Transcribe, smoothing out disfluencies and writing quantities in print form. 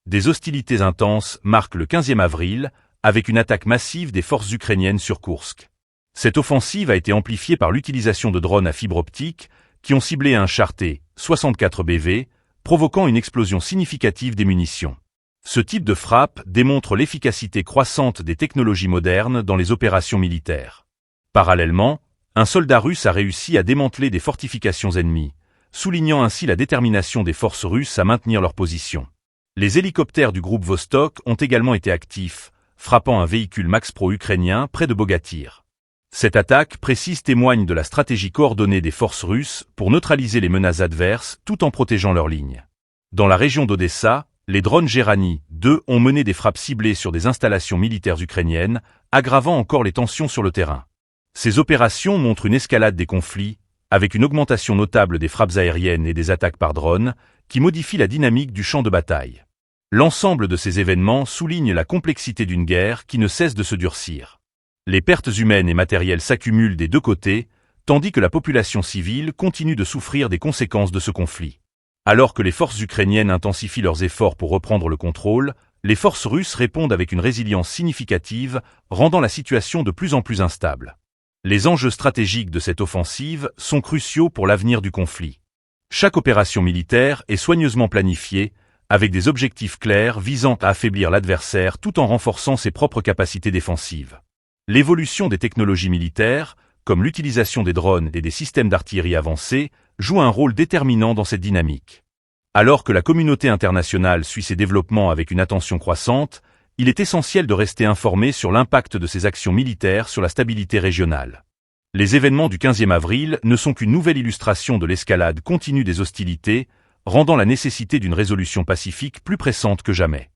Des hostilités intenses marquent le 15e avril, avec une attaque massive des forces ukrainiennes sur Koursk. Cette offensive a été amplifiée par l'utilisation de drones à fibre optique qui ont ciblé un char T-64 BV, provoquant une explosion significative des munitions. Ce type de frappe démontre l'efficacité croissante des technologies modernes dans les opérations militaires. Parallèlement, un soldat russe a réussi à démanteler des fortifications ennemies, soulignant ainsi la détermination des forces russes à maintenir leur position. Les hélicoptères du groupe Vostok ont également été actifs, frappant un véhicule Max Pro ukrainien près de Bogatyr. Cette attaque précise témoigne de la stratégie coordonnée des forces russes pour neutraliser les menaces adverses tout en protégeant leurs lignes. Dans la région d'Odessa, les drones Gerani 2 ont mené des frappes ciblées sur des installations militaires ukrainiennes, aggravant encore les tensions sur le terrain. Ces opérations montrent une escalade des conflits, avec une augmentation notable des frappes aériennes et des attaques par drone, qui modifie la dynamique du champ de bataille. L'ensemble de ces événements souligne la complexité d'une guerre qui ne cesse de se durcir. Les pertes humaines et matérielles s'accumulent des deux côtés, tandis que la population civile continue de souffrir des conséquences de ce conflit. Alors que les forces ukrainiennes intensifient leurs efforts pour reprendre le contrôle, les forces russes répondent avec une résilience significative, rendant la situation de plus en plus instable. Les enjeux stratégiques de cette offensive sont cruciaux pour l'avenir du conflit. Chaque opération militaire est soigneusement planifiée, avec des objectifs clairs visant à affaiblir l'adversaire tout en renforçant ses propres capacités défensives. L'évolution des technologies militaires, comme l'utilisation des drones et des systèmes d'artillerie avancés, joue un rôle déterminant dans cette dynamique. Alors que la communauté internationale suit ces développements avec une attention croissante, il est essentiel de rester informé sur l'impact de ces actions militaires sur la stabilité régionale. Les événements du 15e avril ne sont qu'une nouvelle illustration de l'escalade continue des hostilités, rendant la nécessité d'une résolution pacifique plus pressante que jamais.